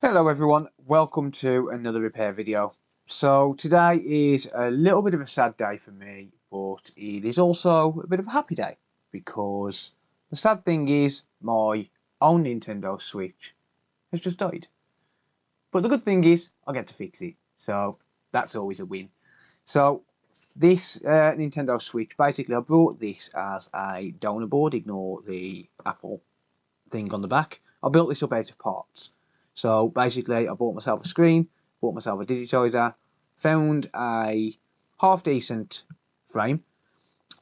Hello everyone, welcome to another repair video. So today is a little bit of a sad day for me, but it is also a bit of a happy day because the sad thing is my own Nintendo Switch has just died. But the good thing is I get to fix it, so that's always a win. So this Nintendo Switch, basically I bought this as a donor board, ignore the Apple thing on the back. I built this up out of parts. So basically I bought myself a screen, bought myself a digitizer, found a half decent frame,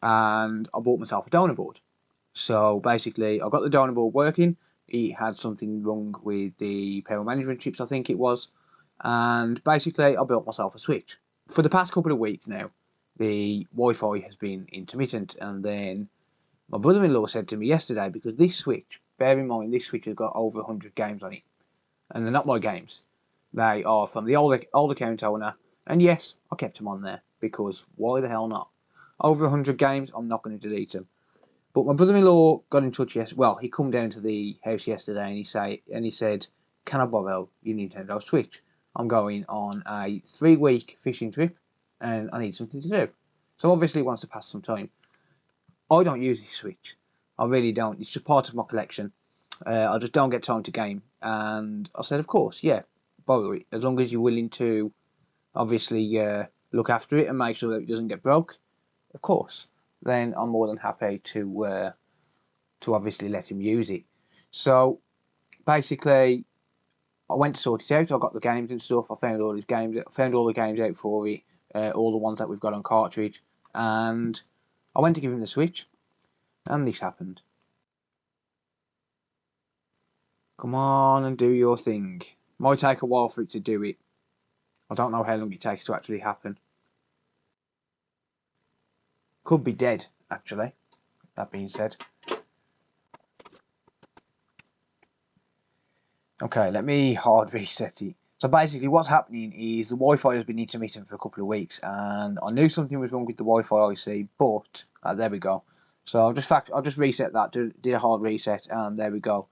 and I bought myself a donor board. So basically I got the donor board working. It had something wrong with the power management chips, I think it was, and basically I built myself a switch. For the past couple of weeks now, the Wi-Fi has been intermittent, and then my brother-in-law said to me yesterday, because this switch, bear in mind, this switch has got over 100 games on it, and they're not my games. They are from the old account owner, and yes, I kept them on there, because why the hell not? Over 100 games, I'm not going to delete them. But my brother-in-law got in touch yesterday. Well, he come down to the house yesterday, and he said, "Can I borrow your Nintendo Switch? I'm going on a 3-week fishing trip, and I need something to do." So obviously, he wants to pass some time. I don't use this Switch. I really don't. It's just part of my collection. I just don't get time to game. And I said, of course, yeah, borrow it. As long as you're willing to, obviously, look after it and make sure that it doesn't get broke, of course. Then I'm more than happy to obviously let him use it. So basically, I went to sort it out. I got the games and stuff. I found all his games. I found all the games out for it, all the ones that we've got on cartridge, and I went to give him the Switch, and this happened. Come on and do your thing. Might take a while for it to do it. I don't know how long it takes to actually happen. Could be dead, actually, that being said. Okay, let me hard reset it. So basically what's happening is the Wi-Fi has been intermittent for a couple of weeks, and I knew something was wrong with the Wi-Fi IC, but there we go. So I'll just reset that, did a hard reset, and there we go.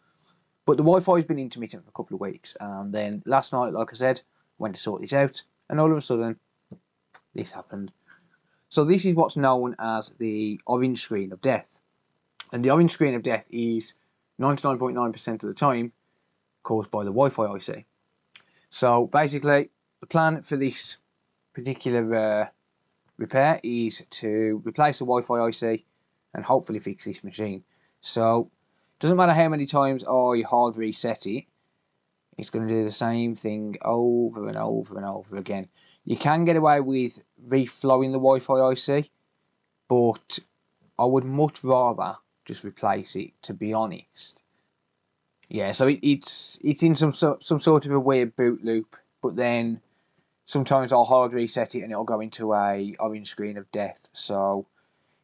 But the Wi-Fi has been intermittent for a couple of weeks, and then last night, like I said, went to sort this out, and all of a sudden, this happened. So this is what's known as the orange screen of death. And the orange screen of death is 99.9% of the time caused by the Wi-Fi IC. So basically, the plan for this particular repair is to replace the Wi-Fi IC and hopefully fix this machine. So it doesn't matter how many times I hard reset it, it's going to do the same thing over and over and over again. You can get away with reflowing the Wi-Fi IC, but I would much rather just replace it, to be honest. Yeah, so it's in some sort of a weird boot loop, but then sometimes I'll hard reset it and it'll go into a orange screen of death. So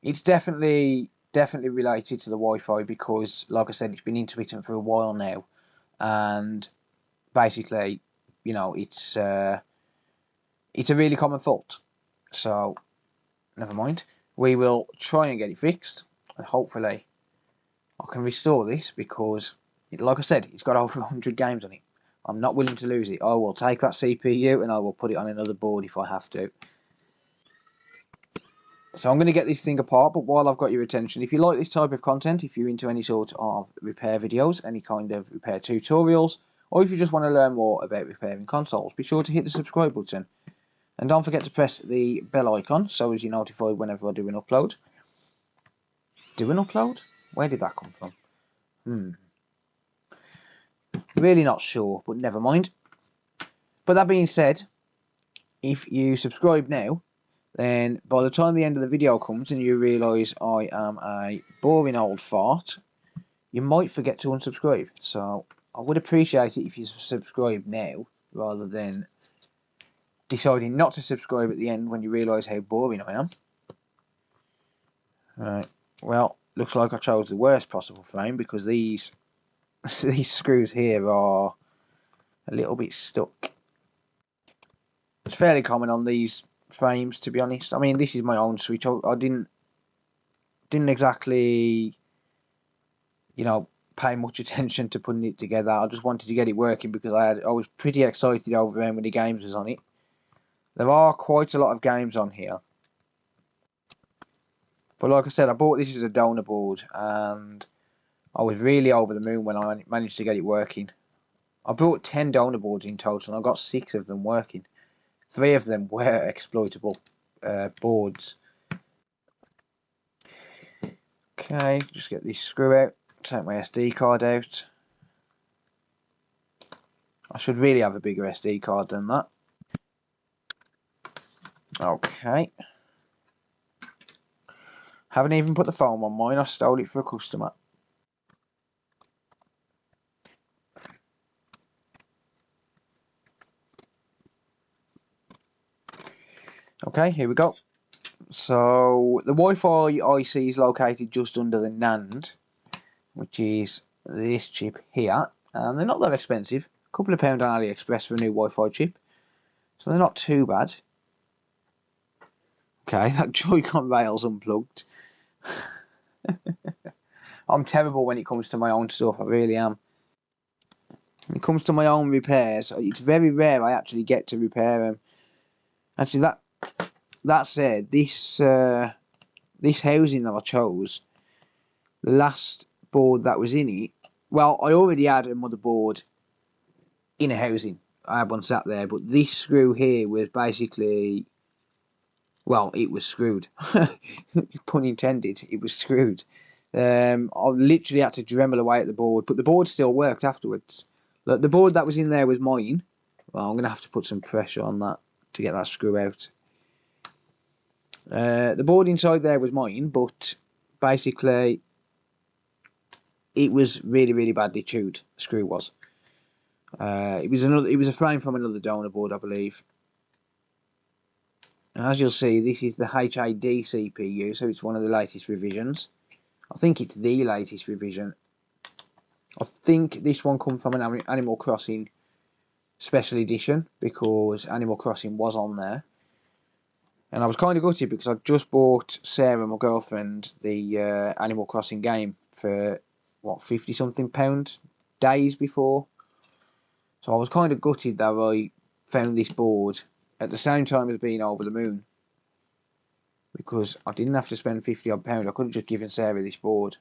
it's definitely related to the Wi-Fi, because, like I said, it's been intermittent for a while now, and basically, you know, it's a really common fault. So never mind. We will try and get it fixed, and hopefully I can restore this, because, like I said, it's got over 100 games on it. I'm not willing to lose it. I will take that CPU and I will put it on another board if I have to. So I'm going to get this thing apart, but while I've got your attention, if you like this type of content, if you're into any sort of repair videos, any kind of repair tutorials, or if you just want to learn more about repairing consoles, be sure to hit the subscribe button. And don't forget to press the bell icon so as you're notified whenever I do an upload. Do an upload? Where did that come from? Really not sure, but never mind. But that being said, if you subscribe now, then by the time the end of the video comes and you realise I am a boring old fart, you might forget to unsubscribe. So I would appreciate it if you subscribe now, rather than deciding not to subscribe at the end when you realise how boring I am. Right, well, looks like I chose the worst possible frame, because these screws here are a little bit stuck. It's fairly common on these frames, to be honest. I mean, this is my own Switch. I didn't exactly, you know, pay much attention to putting it together. I just wanted to get it working because I was pretty excited over how many games was on it. There are quite a lot of games on here. But like I said, I bought this as a donor board and I was really over the moon when I managed to get it working. I bought 10 donor boards in total and I got 6 of them working. 3 of them were exploitable boards. Okay, just get this screw out, take my SD card out. I should really have a bigger SD card than that. Okay. Haven't even put the foam on mine, I stole it for a customer. Okay, here we go. So the Wi-Fi IC is located just under the NAND, which is this chip here, and they're not that expensive. A couple of pound on AliExpress for a new Wi-Fi chip, so they're not too bad. Okay, that Joy-Con rail's unplugged. I'm terrible when it comes to my own stuff, I really am. When it comes to my own repairs, it's very rare I actually get to repair them. Actually, that said, this housing that I chose, the last board that was in it, well, I already had a motherboard in a housing. I had one sat there, but this screw here was basically, well, it was screwed. Pun intended, it was screwed. I literally had to Dremel away at the board, but the board still worked afterwards. Look, the board that was in there was mine. Well, I'm going to have to put some pressure on that to get that screw out. The board inside there was mine, but basically it was really, really badly chewed. The screw was. It was a frame from another donor board, I believe. And as you'll see, this is the HAD CPU, so it's one of the latest revisions. I think it's the latest revision. I think this one comes from an Animal Crossing special edition because Animal Crossing was on there. And I was kind of gutted because I just bought Sarah, my girlfriend, the Animal Crossing game for, what, £50 something days before. So I was kind of gutted that I found this board at the same time as being over the moon. Because I didn't have to spend £50 odd. I could have just given Sarah this board.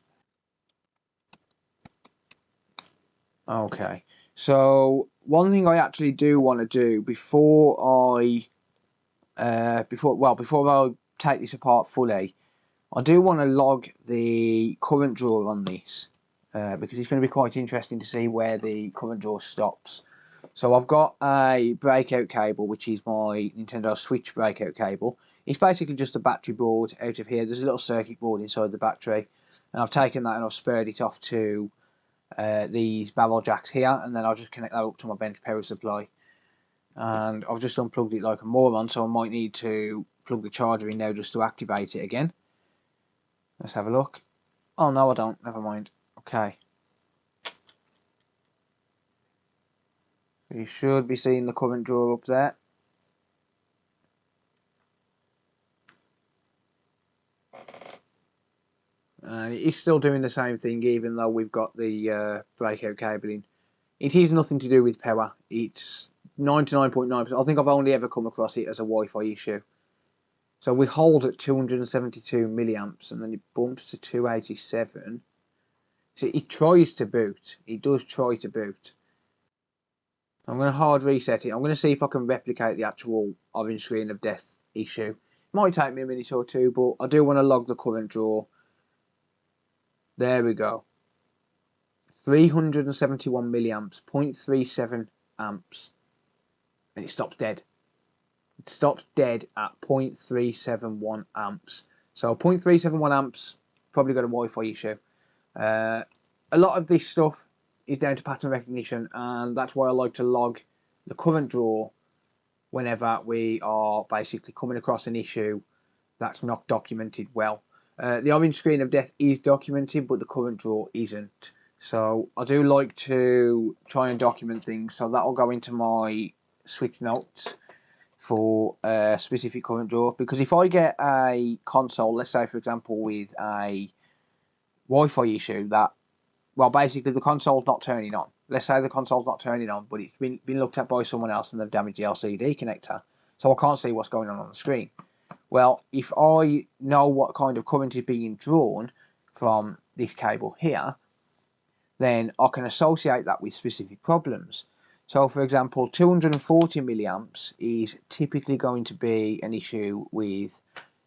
Okay. So one thing I actually do want to do before I take this apart fully, I do want to log the current draw on this because it's going to be quite interesting to see where the current draw stops. So I've got a breakout cable, which is my Nintendo Switch breakout cable. It's basically just a battery board out of here. There's a little circuit board inside the battery, and I've taken that and I've spurred it off to these barrel jacks here, and then I'll just connect that up to my bench power supply. And I've just unplugged it like a moron, so I might need to plug the charger in now just to activate it again. Let's have a look. Oh no, I don't. Never mind. Okay. You should be seeing the current draw up there. And it's still doing the same thing even though we've got the breakout cable in. It is nothing to do with power. It's 99.9%. I think I've only ever come across it as a Wi-Fi issue. So we hold at 272 milliamps and then it bumps to 287. So it tries to boot. It does try to boot. I'm going to hard reset it. I'm going to see if I can replicate the actual orange screen of death issue. It might take me a minute or two, but I do want to log the current draw. There we go. 371 milliamps, 0.37 amps. And it stops dead. It stops dead at 0.371 amps. So 0.371 amps, probably got a Wi-Fi issue. A lot of this stuff is down to pattern recognition, and that's why I like to log the current draw whenever we are basically coming across an issue that's not documented well. The orange screen of death is documented, but the current draw isn't. So I do like to try and document things, so that'll go into my Switch notes for a specific current draw. Because if I get a console, let's say for example with a Wi-Fi issue that well, basically the console's not turning on. Let's say the console's not turning on, but it's been looked at by someone else and they've damaged the LCD connector, so I can't see what's going on the screen. Well, if I know what kind of current is being drawn from this cable here, then I can associate that with specific problems. So for example, 240 milliamps is typically going to be an issue with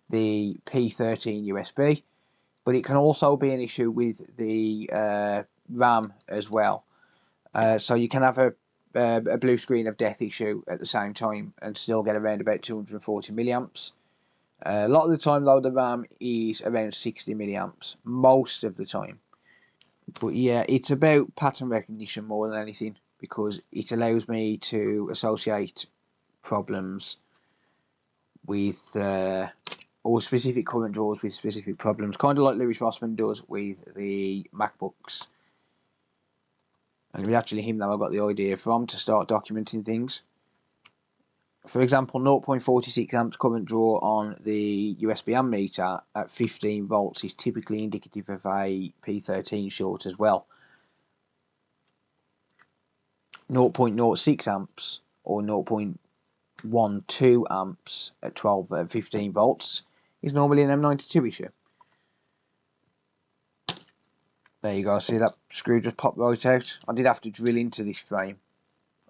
the P13 USB, but it can also be an issue with the RAM as well. So you can have a blue screen of death issue at the same time and still get around about 240 milliamps. A lot of the time though, the RAM is around 60 milliamps most of the time. But yeah, it's about pattern recognition more than anything, because it allows me to associate problems with or specific current draws with specific problems, kind of like Lewis Rossman does with the MacBooks. And it was actually him that I got the idea from to start documenting things. For example, 0.46 amps current draw on the USB ammeter at 15 volts is typically indicative of a P13 short as well. 0.06 amps or 0.12 amps at 15 volts is normally an M92 issue. There you go, see that screw just popped right out? I did have to drill into this frame.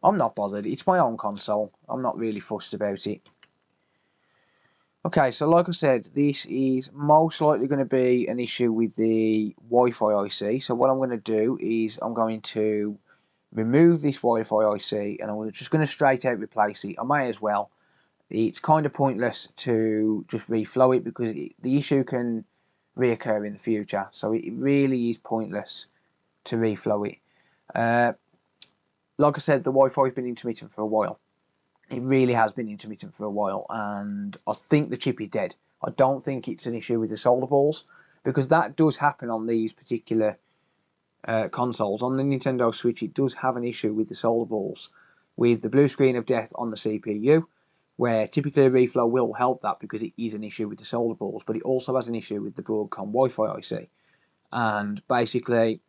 I'm not bothered, it's my own console, I'm not really fussed about it. Okay, so like I said, this is most likely going to be an issue with the Wi-Fi IC. So what I'm going to do is I'm going to remove this Wi-Fi IC and I'm just going to straight out replace it. I may as well. It's kind of pointless to just reflow it because the issue can reoccur in the future. So it really is pointless to reflow it. Like I said, the Wi-Fi has been intermittent for a while. It really has been intermittent for a while, and I think the chip is dead. I don't think it's an issue with the solder balls, because that does happen on these particular consoles. On the Nintendo Switch, it does have an issue with the solder balls, with the blue screen of death on the CPU, where typically a reflow will help that because it is an issue with the solder balls, but it also has an issue with the Broadcom Wi-Fi IC. And basically,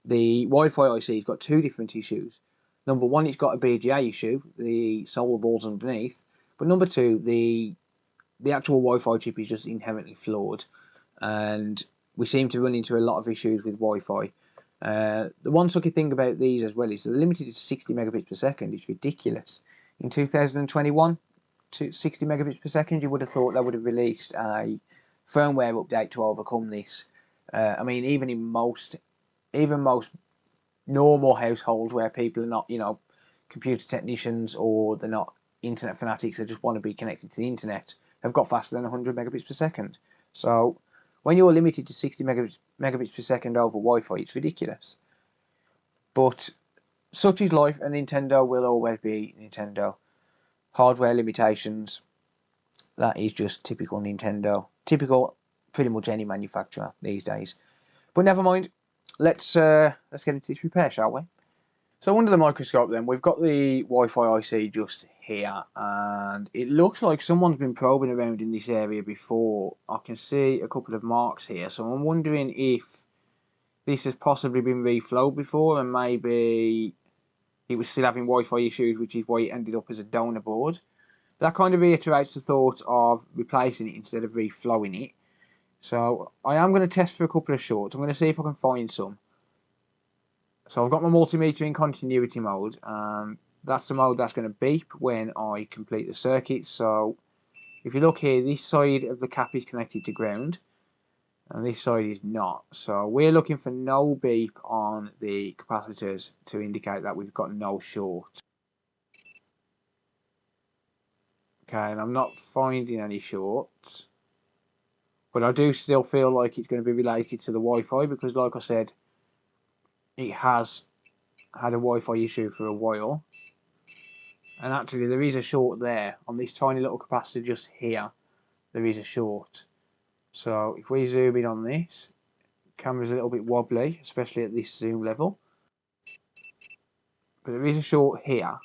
the Wi-Fi IC has got two different issues. Number one, it's got a BGA issue, the solder balls underneath. But number two, the actual Wi-Fi chip is just inherently flawed. And we seem to run into a lot of issues with Wi-Fi. The one sucky thing about these as well is they're limited to 60 megabits per second. It's ridiculous. In 2021, to 60 megabits per second, you would have thought they would have released a firmware update to overcome this. I mean, even most normal households where people are not, computer technicians or they're not internet fanatics, they just want to be connected to the internet, have got faster than 100 megabits per second. So when you're limited to 60 megabits per second over Wi-Fi, it's ridiculous. But such is life, and Nintendo will always be Nintendo. Hardware limitations, that is just typical Nintendo. Typical pretty much any manufacturer these days. But never mind. Let's get into this repair, shall we? So under the microscope then, we've got the Wi-Fi IC just here, and it looks like someone's been probing around in this area before. I can see a couple of marks here, so I'm wondering if this has possibly been reflowed before and maybe it was still having Wi-Fi issues, which is why it ended up as a donor board. That kind of reiterates the thought of replacing it instead of reflowing it. So I am going to test for a couple of shorts. I'm going to see if I can find some. So I've got my multimeter in continuity mode, and that's the mode that's going to beep when I complete the circuit. So if you look here, this side of the cap is connected to ground, and this side is not. So we're looking for no beep on the capacitors to indicate that we've got no short. Okay, and I'm not finding any shorts. But I do still feel like it's going to be related to the Wi-Fi because, like I said, it has had a Wi-Fi issue for a while. And actually, there is a short there. On this tiny little capacitor just here, there is a short. So if we zoom in on this, the camera's a little bit wobbly, especially at this zoom level. But there is a short here.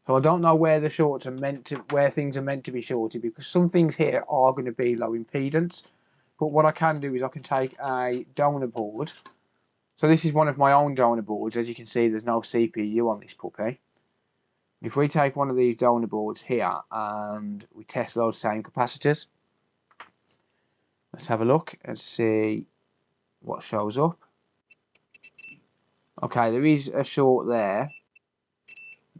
So I don't know where the shorts are where things are meant to be shorted, because some things here are going to be low impedance. But what I can do is I can take a donor board. So this is one of my own donor boards. As you can see, there's no CPU on this puppy. If we take one of these donor boards here and we test those same capacitors, let's have a look and see what shows up. Okay, there is a short there.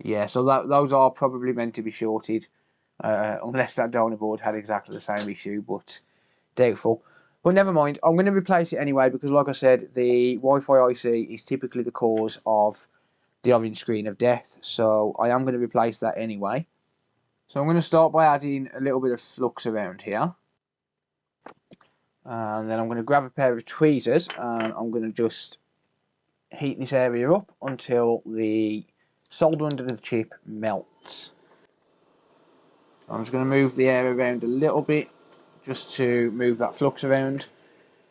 Yeah, so those are probably meant to be shorted, unless that donor board had exactly the same issue, but doubtful. But never mind, I'm going to replace it anyway because, like I said, the Wi-Fi IC is typically the cause of the orange screen of death, so I am going to replace that anyway. So I'm going to start by adding a little bit of flux around here. And then I'm going to grab a pair of tweezers and I'm going to just heat this area up until the solder under the chip melts. I'm just going to move the air around a little bit just to move that flux around.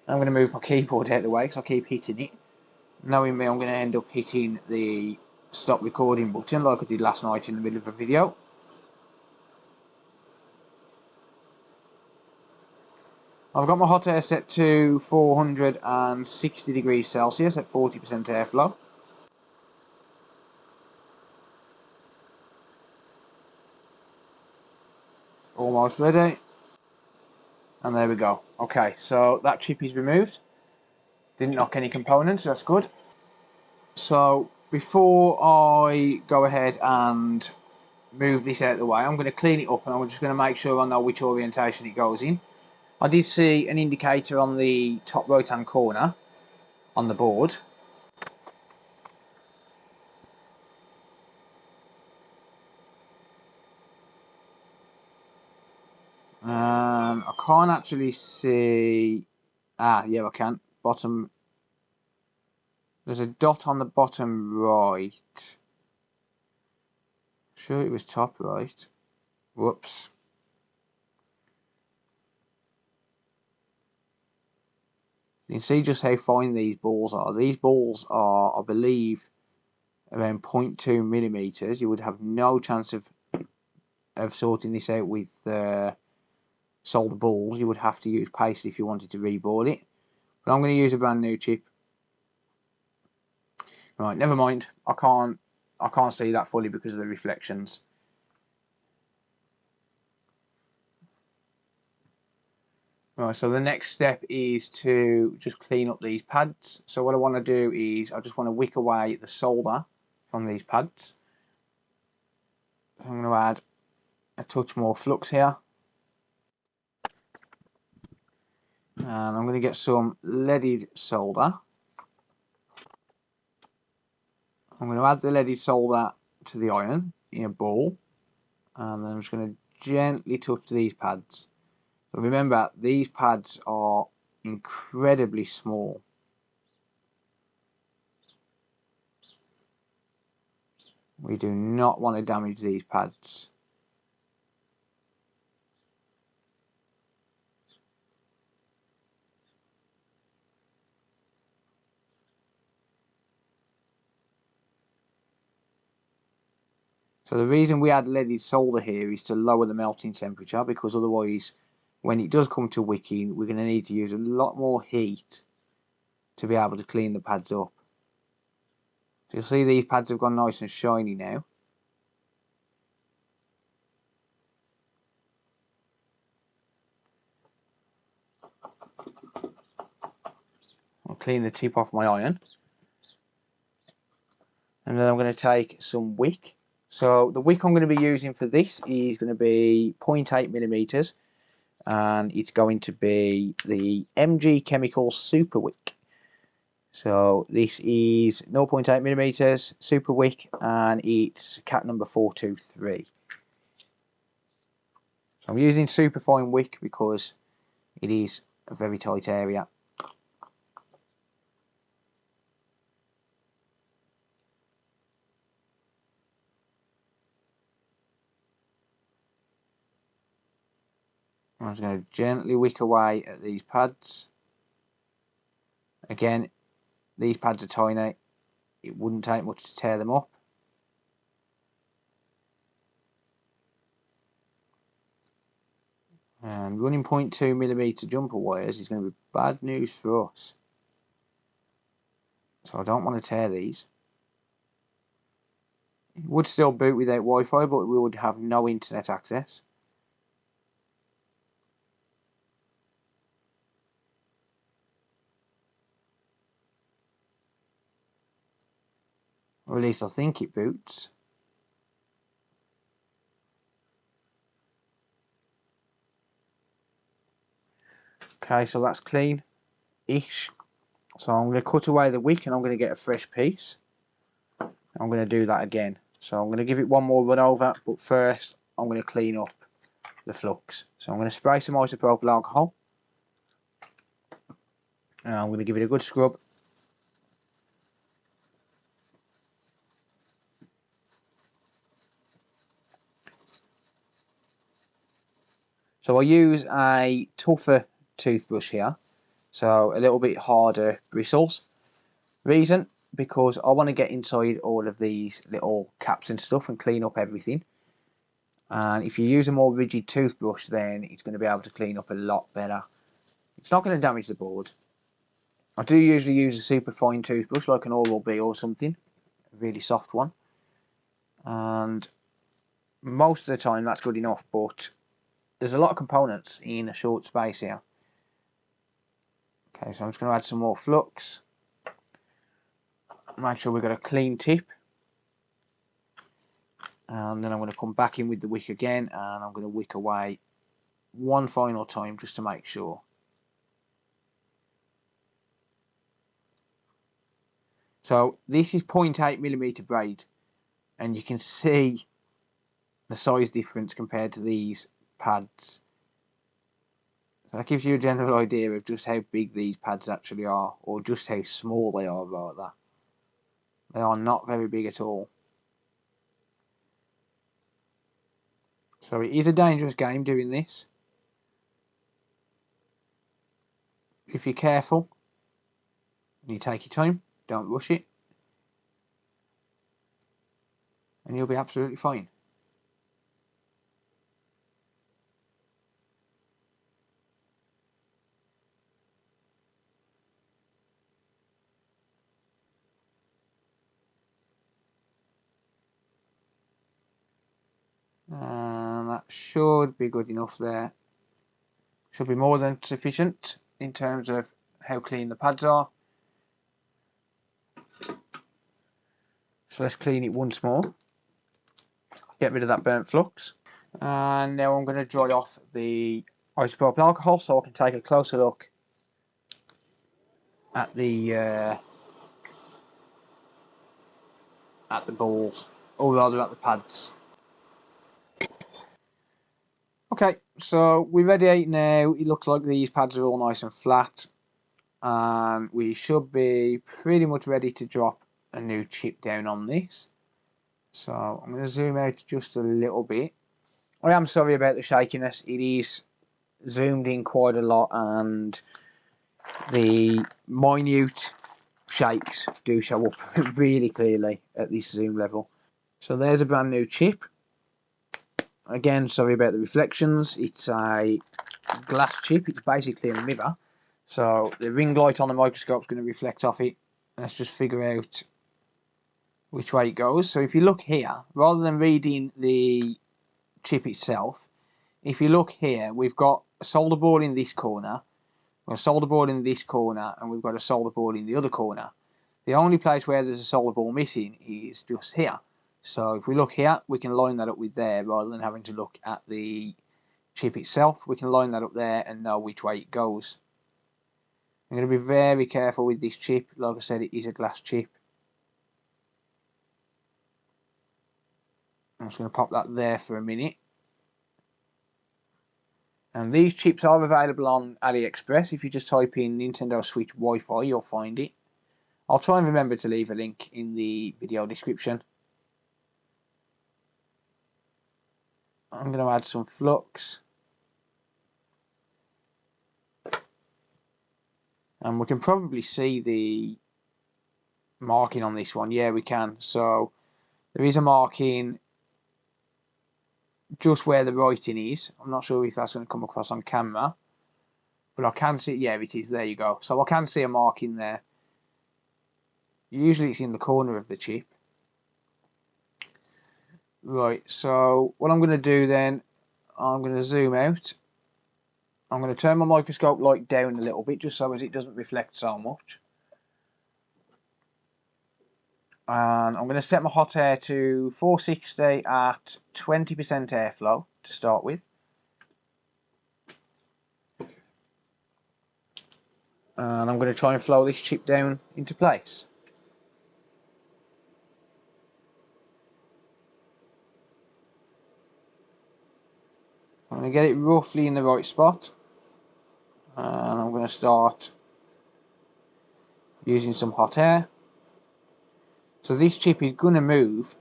I'm going to move my keyboard out of the way because I keep hitting it. Knowing me, I'm going to end up hitting the stop recording button like I did last night in the middle of a video. I've got my hot air set to 460 degrees Celsius at 40% airflow. Almost ready. And there we go. Okay, so that chip is removed. Didn't knock any components, that's good. So before I go ahead and move this out of the way, I'm going to clean it up and I'm just going to make sure I know which orientation it goes in. I did see an indicator on the top right hand corner on the board. I can't actually see. Yeah, I can. Bottom. There's a dot on the bottom right. Sure, it was top right. Whoops. You can see just how fine these balls are. These balls are, I believe, around 0.2 millimeters. You would have no chance of sorting this out with solder balls. You would have to use paste if you wanted to reboard it. But I'm going to use a brand new chip. Right, never mind. I can't see that fully because of the reflections. Right, so the next step is to just clean up these pads. So what I want to do is I just want to wick away the solder from these pads. I'm going to add a touch more flux here. And I'm going to get some leaded solder. I'm going to add the leaded solder to the iron in a ball. And then I'm just going to gently touch these pads. So remember, these pads are incredibly small. We do not want to damage these pads. So the reason we add leaded solder here is to lower the melting temperature, because otherwise when it does come to wicking we're going to need to use a lot more heat to be able to clean the pads up. So you'll see these pads have gone nice and shiny now. I'll clean the tip off my iron. And then I'm going to take some wick. So the wick I'm going to be using for this is going to be 0.8 millimeters, and it's going to be the MG Chemical Super Wick. So this is 0.8 millimeters Super Wick, and it's cat number 423. So I'm using super fine wick because it is a very tight area. I'm just going to gently wick away at these pads. Again, these pads are tiny. It wouldn't take much to tear them up. And running 0.2mm jumper wires is going to be bad news for us. So I don't want to tear these. It would still boot without Wi-Fi, but we would have no internet access. Or at least I think it boots. Okay, so that's clean-ish. So I'm going to cut away the wick and I'm going to get a fresh piece. I'm going to do that again. So I'm going to give it one more run over, but first I'm going to clean up the flux. So I'm going to spray some isopropyl alcohol. And I'm going to give it a good scrub. So I use a tougher toothbrush here, so a little bit harder bristles. Reason, because I want to get inside all of these little caps and stuff and clean up everything. And if you use a more rigid toothbrush, then it's going to be able to clean up a lot better. It's not going to damage the board. I do usually use a super fine toothbrush like an Oral-B or something, a really soft one. And most of the time that's good enough, but there's a lot of components in a short space here. Okay, so I'm just going to add some more flux. Make sure we've got a clean tip. And then I'm going to come back in with the wick again, and I'm going to wick away one final time just to make sure. So this is 0.8mm braid, and you can see the size difference compared to these pads. So that gives you a general idea of just how big these pads actually are, or just how small they are rather. They are not very big at all. So it is a dangerous game doing this. If you're careful, you take your time, don't rush it, and you'll be absolutely fine. And that should be good enough there. Should be more than sufficient in terms of how clean the pads are. So let's clean it once more. Get rid of that burnt flux. And now I'm going to dry off the isopropyl alcohol so I can take a closer look at the balls, or rather at the pads. Okay, so we're ready now. It looks like these pads are all nice and flat, and we should be pretty much ready to drop a new chip down on this. So I'm going to zoom out just a little bit. I am sorry about the shakiness. It is zoomed in quite a lot, and the minute shakes do show up really clearly at this zoom level. So there's a brand new chip. Again, sorry about the reflections. It's a glass chip. It's basically a mirror. So the ring light on the microscope is going to reflect off it. Let's just figure out which way it goes. So if you look here, rather than reading the chip itself, if you look here, we've got a solder board in this corner, we've got a solder board in this corner, and we've got a solder board in the other corner. The only place where there's a solder board missing is just here. So if we look here, we can line that up with there rather than having to look at the chip itself. We can line that up there and know which way it goes. I'm going to be very careful with this chip. Like I said, it is a glass chip. I'm just going to pop that there for a minute. And these chips are available on AliExpress. If you just type in Nintendo Switch Wi-Fi, you'll find it. I'll try and remember to leave a link in the video description. I'm going to add some flux. And we can probably see the marking on this one. Yeah, we can. So there is a marking just where the writing is. I'm not sure if that's going to come across on camera, but I can see, yeah, it is, there you go. So I can see a mark in there. Usually it's in the corner of the chip. Right, so what I'm going to do then, I'm going to zoom out. I'm going to turn my microscope light down a little bit just so as it doesn't reflect so much. And I'm going to set my hot air to 460 at 20% airflow to start with. And I'm going to try and flow this chip down into place. I'm going to get it roughly in the right spot, and I'm going to start using some hot air. So this chip is going to move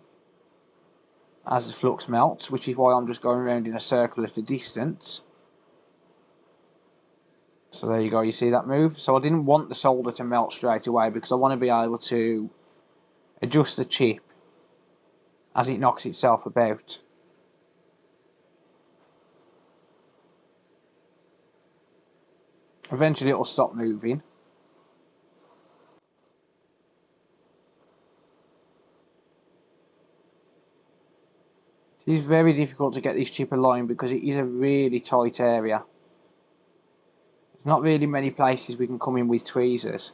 as the flux melts, which is why I'm just going around in a circle at a distance. So there you go, you see that move? So I didn't want the solder to melt straight away because I want to be able to adjust the chip as it knocks itself about. Eventually it'll stop moving. It is very difficult to get this chip aligned because it is a really tight area. There's not really many places we can come in with tweezers.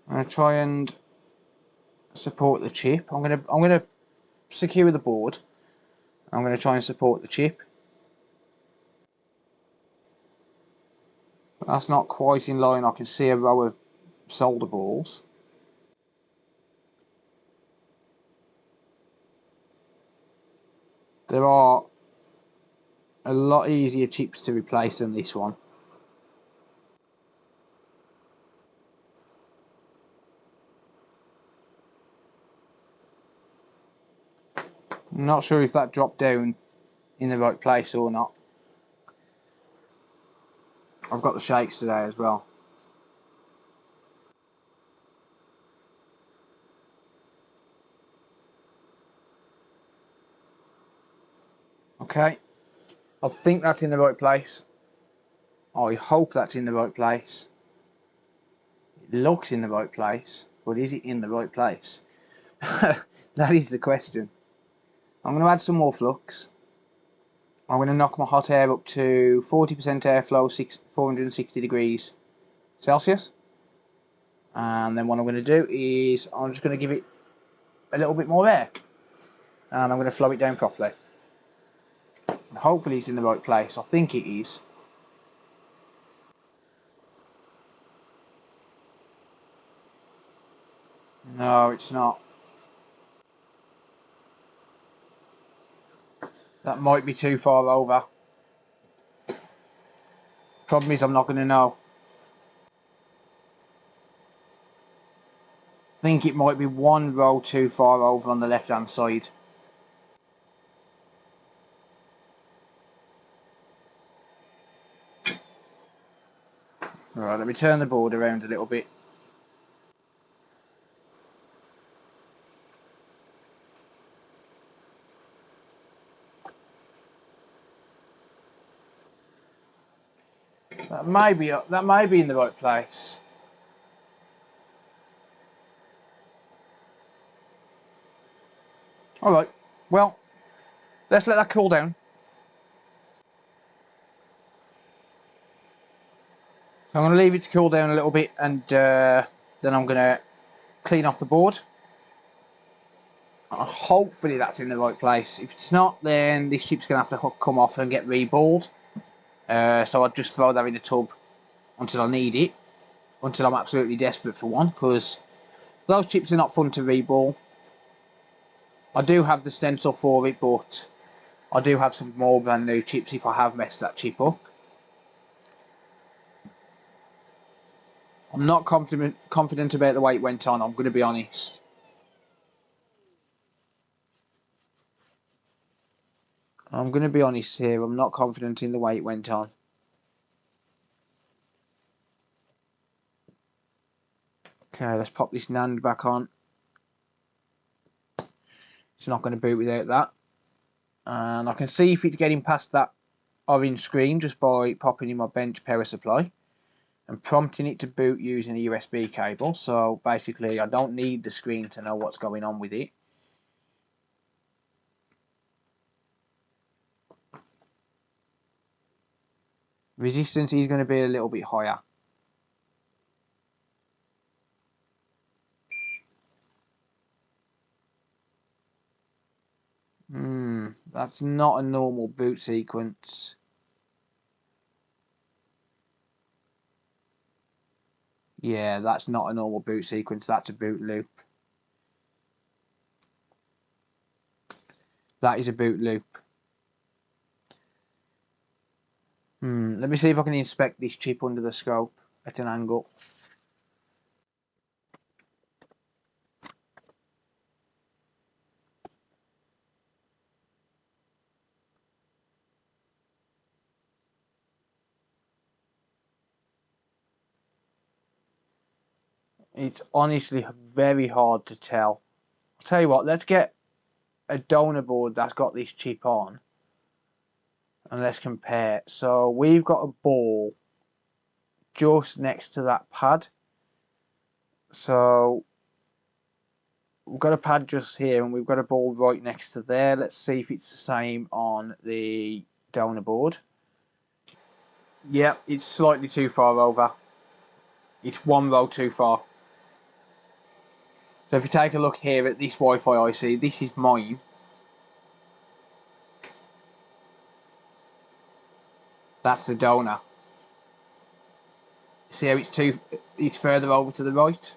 I'm going to try and support the chip. I'm going to secure the board. I'm going to try and support the chip. But that's not quite in line. I can see a row of solder balls. There are a lot easier chips to replace than this one. I'm not sure if that dropped down in the right place or not. I've got the shakes today as well. Okay, I think that's in the right place. I hope that's in the right place. It looks in the right place, but is it in the right place? That is the question. I'm going to add some more flux. I'm going to knock my hot air up to 40% airflow, 460 degrees Celsius. And then what I'm going to do is I'm just going to give it a little bit more air. And I'm going to flow it down properly. And hopefully it's in the right place. I think it is. No, it's not. That might be too far over. Problem is I'm not going to know. I think it might be one row too far over on the left hand side. Right, let me turn the board around a little bit. That may be in the right place. Alright, well, let's let that cool down. I'm going to leave it to cool down a little bit, and then I'm going to clean off the board. Hopefully that's in the right place. If it's not, then this chip's going to have to come off and get reballed. So I'll just throw that in a tub until I need it, until I'm absolutely desperate for one, because those chips are not fun to reball. I do have the stencil for it, but I do have some more brand new chips if I have messed that chip up. I'm not confident about the way it went on, I'm going to be honest. I'm going to be honest here, I'm not confident in the way it went on. Okay, let's pop this NAND back on. It's not going to boot without that. And I can see if it's getting past that orange screen just by popping in my bench power supply and prompting it to boot using a USB cable. So basically I don't need the screen to know what's going on with it. Resistance is going to be a little bit higher. That's not a normal boot sequence. Yeah, that's not a normal boot sequence, that's a boot loop. That is a boot loop. Let me see if I can inspect this chip under the scope at an angle. It's honestly very hard to tell. I'll tell you what, let's get a donor board that's got this chip on and let's compare. So we've got a ball just next to that pad. So we've got a pad just here and we've got a ball right next to there. Let's see if it's the same on the donor board. Yep, it's slightly too far over. It's one row too far. So if you take a look here at this Wi-Fi IC, this is mine. That's the donor. See how it's further over to the right?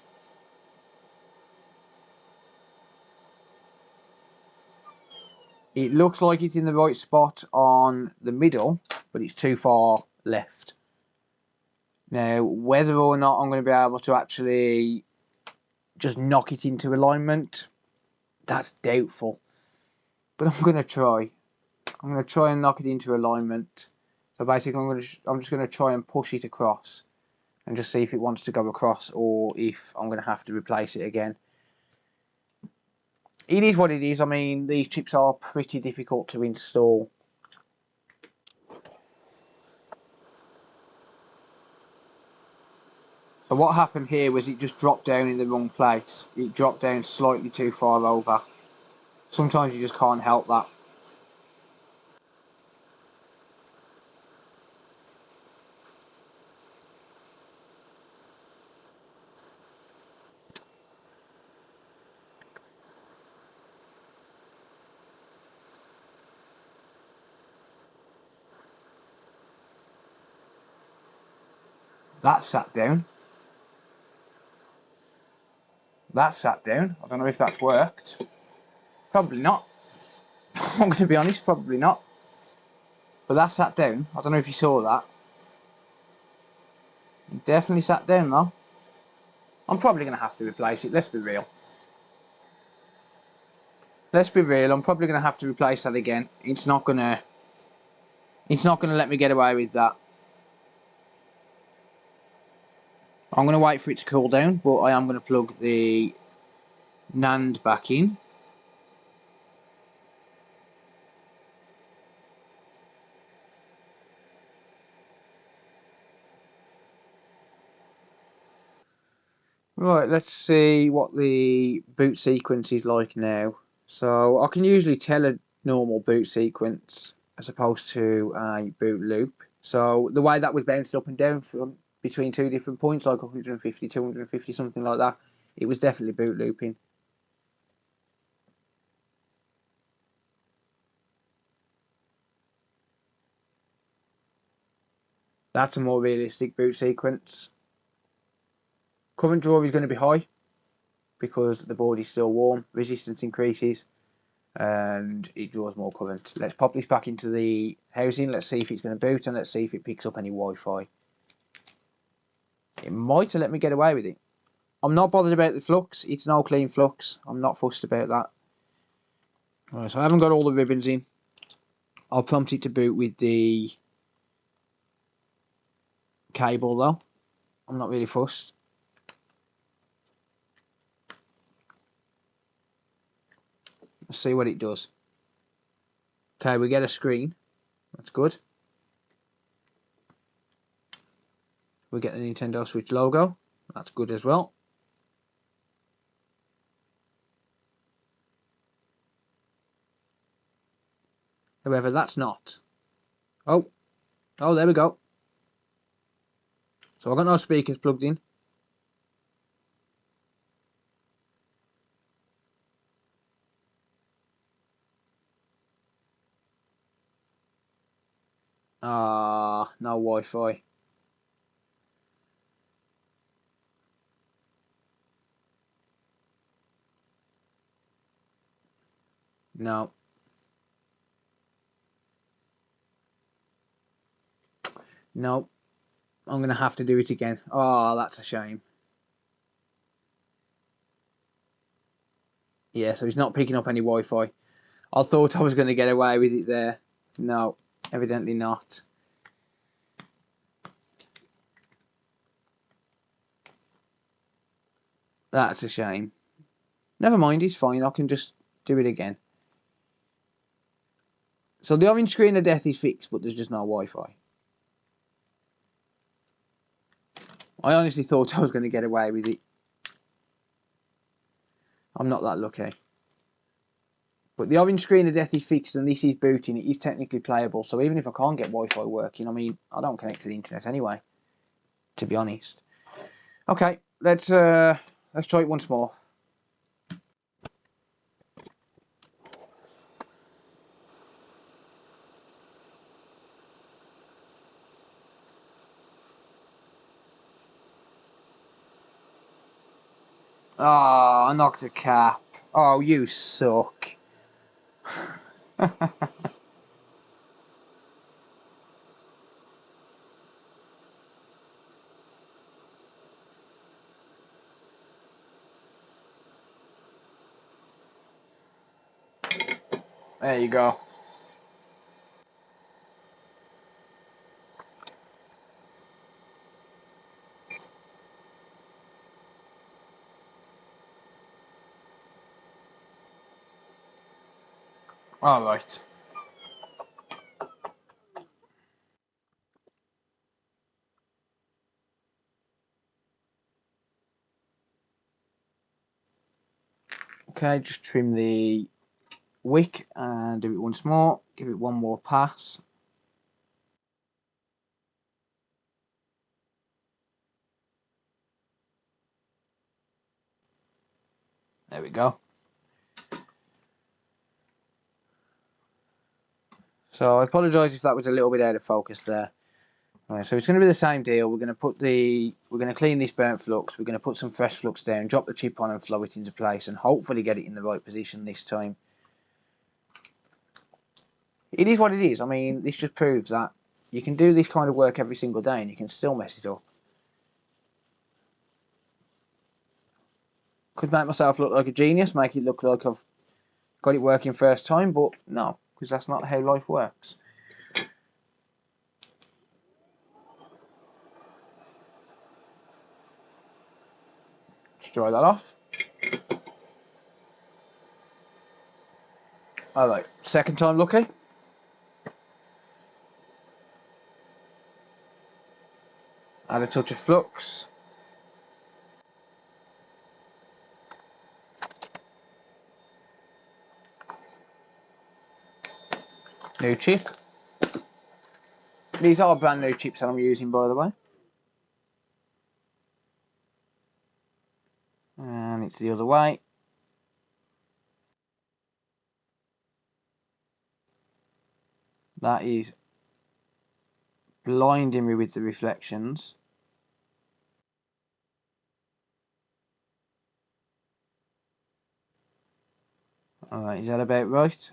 It looks like it's in the right spot on the middle, but it's too far left. Now, whether or not I'm going to be able to actually just knock it into alignment, that's doubtful. But I'm going to try. I'm going to try and knock it into alignment. So basically, I'm just going to try and push it across and just see if it wants to go across or if I'm going to have to replace it again. It is what it is. I mean, these chips are pretty difficult to install. So what happened here was it just dropped down in the wrong place. It dropped down slightly too far over. Sometimes you just can't help that. That sat down. That sat down. I don't know if that's worked. Probably not. I'm going to be honest, probably not. But that sat down. I don't know if you saw that. It definitely sat down though. I'm probably going to have to replace it, let's be real. Let's be real, I'm probably going to have to replace that again. It's not going to let me get away with that. I'm going to wait for it to cool down, but I am going to plug the NAND back in. Right, let's see what the boot sequence is like now. So I can usually tell a normal boot sequence as opposed to a boot loop. So the way that was bouncing up and down from between two different points, like 150, 250, something like that, it was definitely boot looping. That's a more realistic boot sequence. Current draw is going to be high because the board is still warm. Resistance increases and it draws more current. Let's pop this back into the housing. Let's see if it's going to boot and let's see if it picks up any Wi-Fi. It might have let me get away with it. I'm not bothered about the flux. It's no clean flux. I'm not fussed about that. Right, so I haven't got all the ribbons in. I'll prompt it to boot with the cable though. I'm not really fussed. Let's see what it does. Okay, we get a screen. That's good. We get the Nintendo Switch logo. That's good as well. However, that's not. Oh, there we go. So I've got no speakers plugged in. No Wi-Fi. No. No. I'm going to have to do it again. Oh, that's a shame. Yeah, so he's not picking up any Wi-Fi. I thought I was going to get away with it there. No, evidently not. That's a shame. Never mind, it's fine. I can just do it again. So the orange screen of death is fixed, but there's just no Wi-Fi. I honestly thought I was going to get away with it. I'm not that lucky. But the orange screen of death is fixed and this is booting. It is technically playable. So even if I can't get Wi-Fi working, I mean, I don't connect to the internet anyway, to be honest. Okay, let's try it once more. Oh, I knocked a cap. Oh, you suck. There you go. All right. Okay, just trim the wick and do it once more. Give it one more pass. There we go. So I apologise if that was a little bit out of focus there. Right, so it's going to be the same deal. We're going to clean this burnt flux. We're going to put some fresh flux down, drop the chip on, and flow it into place, and hopefully get it in the right position this time. It is what it is. I mean, this just proves that you can do this kind of work every single day, and you can still mess it up. Could make myself look like a genius, make it look like I've got it working first time, but no, because that's not how life works. Let's dry that off. Alright, second time lucky. Add a touch of flux. New chip. These are brand new chips that I'm using, by the way. And it's the other way. That is blinding me with the reflections. Alright, is that about right?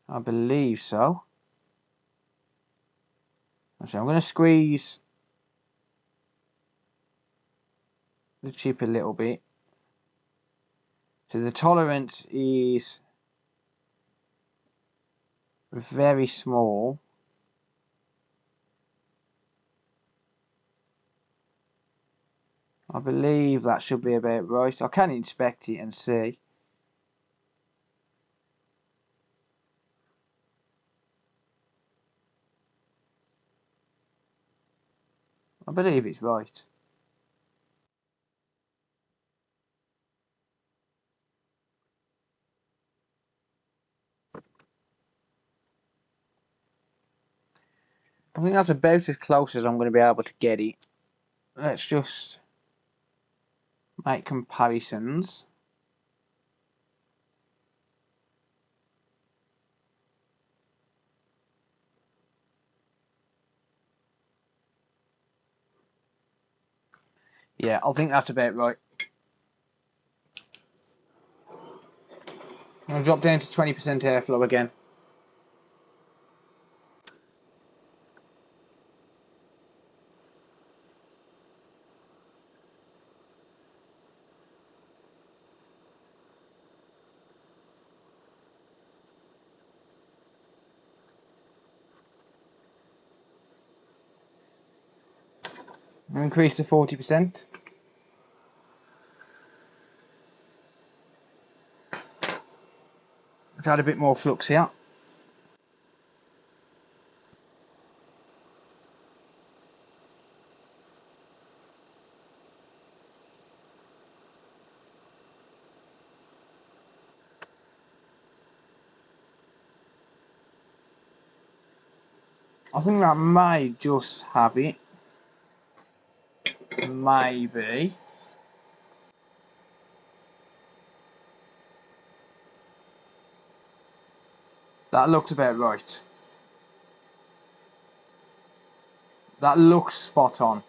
I believe so. Actually, I'm going to squeeze the chip a little bit. So the tolerance is very small. I believe that should be about right. I can inspect it and see. I believe it's right. I think that's about as close as I'm going to be able to get it. Let's just make comparisons. Yeah, I think that's about right. I'll drop down to 20% airflow again. Increase to 40%. Let's add a bit more flux here. I think that may just have it. Maybe. That looks about right. That looks spot on.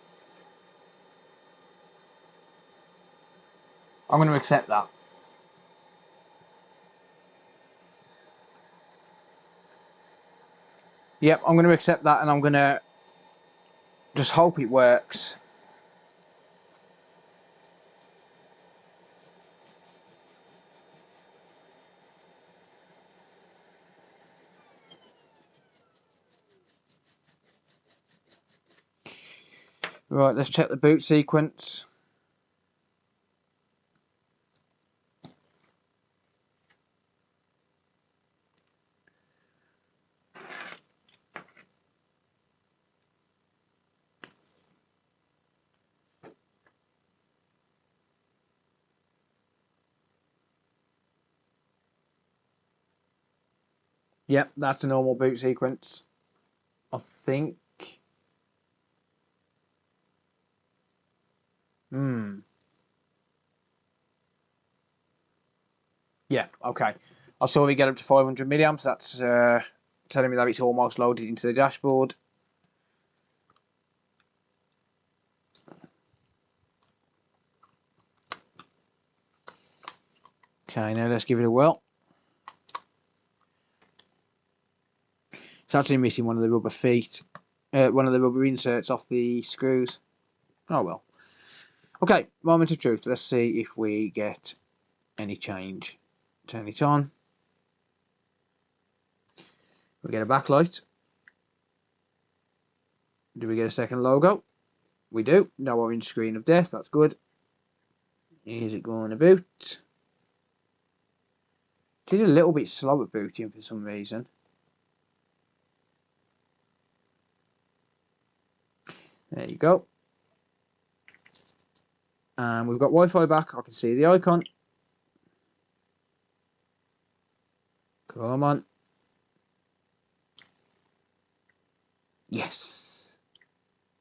I'm going to accept that. Yep, I'm going to accept that, and I'm going to just hope it works. Right, let's check the boot sequence. Yep, that's a normal boot sequence. I think. Yeah, okay. I saw we get up to 500 milliamps. That's telling me that it's almost loaded into the dashboard. Okay, now let's give it a whirl. It's actually missing one of the rubber feet, one of the rubber inserts off the screws. Oh well. Okay, moment of truth. Let's see if we get any change. Turn it on. We get a backlight. Do we get a second logo? We do. No orange screen of death. That's good. Is it going to boot? It is a little bit slow at booting for some reason. There you go. And we've got Wi-Fi back. I can see the icon. Come on. Yes.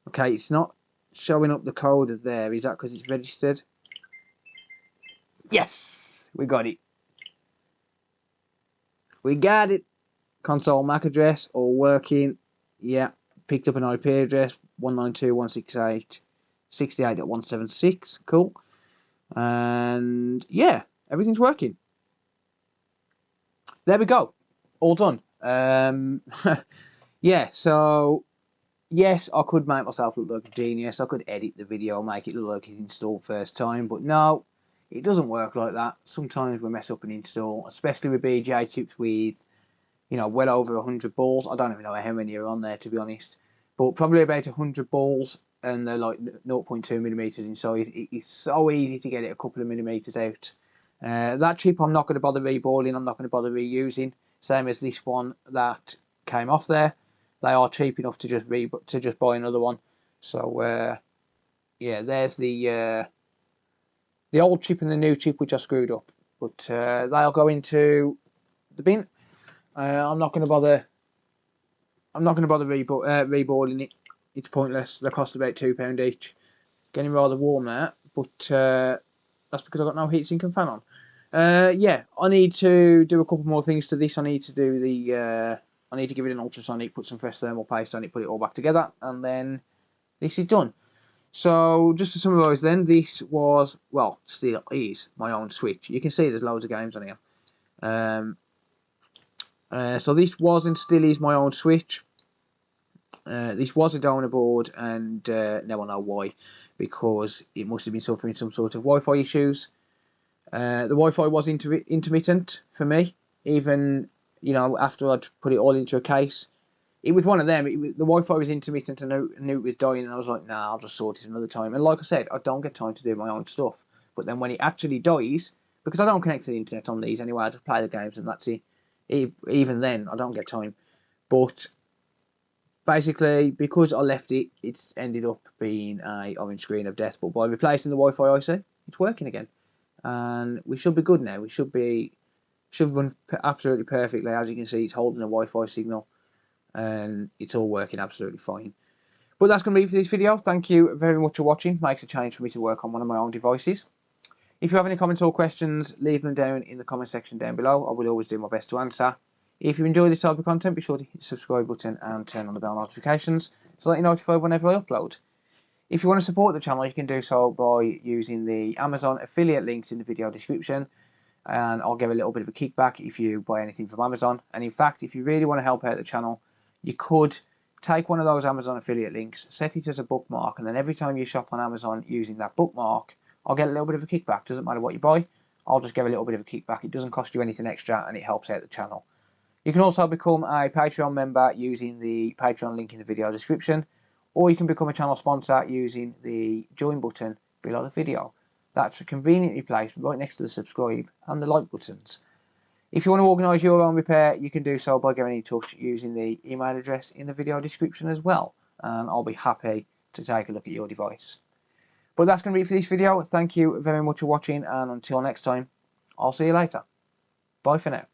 Okay, it's not showing up the code there. Is that because it's registered? Yes, we got it. We got it. Console MAC address all working. Yeah, picked up an IP address 192.168.68.176. Cool. And yeah, everything's working. There we go. All done. Yeah, so yes, I could make myself look like a genius. I could edit the video, make it look like it's installed first time, but no, it doesn't work like that. Sometimes we mess up an install, especially with BGA chips with, you know, well over 100 balls. I don't even know how many are on there, to be honest, but probably about 100 balls. and they're like 0.2 millimeters in size. It's so easy to get it a couple of millimeters out. That chip I'm not going to bother reballing, I'm not going to bother reusing. Same as this one that came off there. They are cheap enough to just buy another one. So yeah, there's the old chip and the new chip which I screwed up. But they'll go into the bin. I'm not going to bother. I'm not going to bother reballing it. It's pointless. They cost about £2 each. Getting rather warm there, but that's because I've got no heatsink and fan on. Yeah, I need to do a couple more things to this. I need to do the. I need to give it an ultrasonic, put some fresh thermal paste on it, put it all back together, and then this is done. So just to summarise then, this was, well, still is my own Switch. You can see there's loads of games on here. So this was and still is my own Switch. This was a donor board, and now I know why, because it must have been suffering some sort of Wi-Fi issues. The Wi-Fi was intermittent for me, even after I'd put it all into a case. It was one of them. The Wi-Fi was intermittent, and I knew it was dying, and I was like, nah, I'll just sort it another time. And like I said, I don't get time to do my own stuff. But then when it actually dies, because I don't connect to the internet on these anyway, I just play the games and that's it. Even then, I don't get time. But basically, because I left it, it's ended up being a orange screen of death. But by replacing the Wi-Fi IC, it's working again. And we should be good now. We should run absolutely perfectly. As you can see, it's holding a Wi-Fi signal, and it's all working absolutely fine. But that's going to be it for this video. Thank you very much for watching. Makes a change for me to work on one of my own devices. If you have any comments or questions, leave them down in the comment section down below. I will always do my best to answer. If you enjoy this type of content, be sure to hit the subscribe button and turn on the bell notifications so that you're notified whenever I upload. If you want to support the channel, you can do so by using the Amazon affiliate links in the video description, and I'll give a little bit of a kickback if you buy anything from Amazon. And in fact, if you really want to help out the channel, you could take one of those Amazon affiliate links, set it as a bookmark, and then every time you shop on Amazon using that bookmark, I'll get a little bit of a kickback. Doesn't matter what you buy, I'll just give a little bit of a kickback. It doesn't cost you anything extra, and it helps out the channel. You can also become a Patreon member using the Patreon link in the video description, or you can become a channel sponsor using the join button below the video. That's conveniently placed right next to the subscribe and the like buttons. If you want to organise your own repair, you can do so by getting in touch using the email address in the video description as well, and I'll be happy to take a look at your device. But that's going to be it for this video. Thank you very much for watching, and until next time, I'll see you later. Bye for now.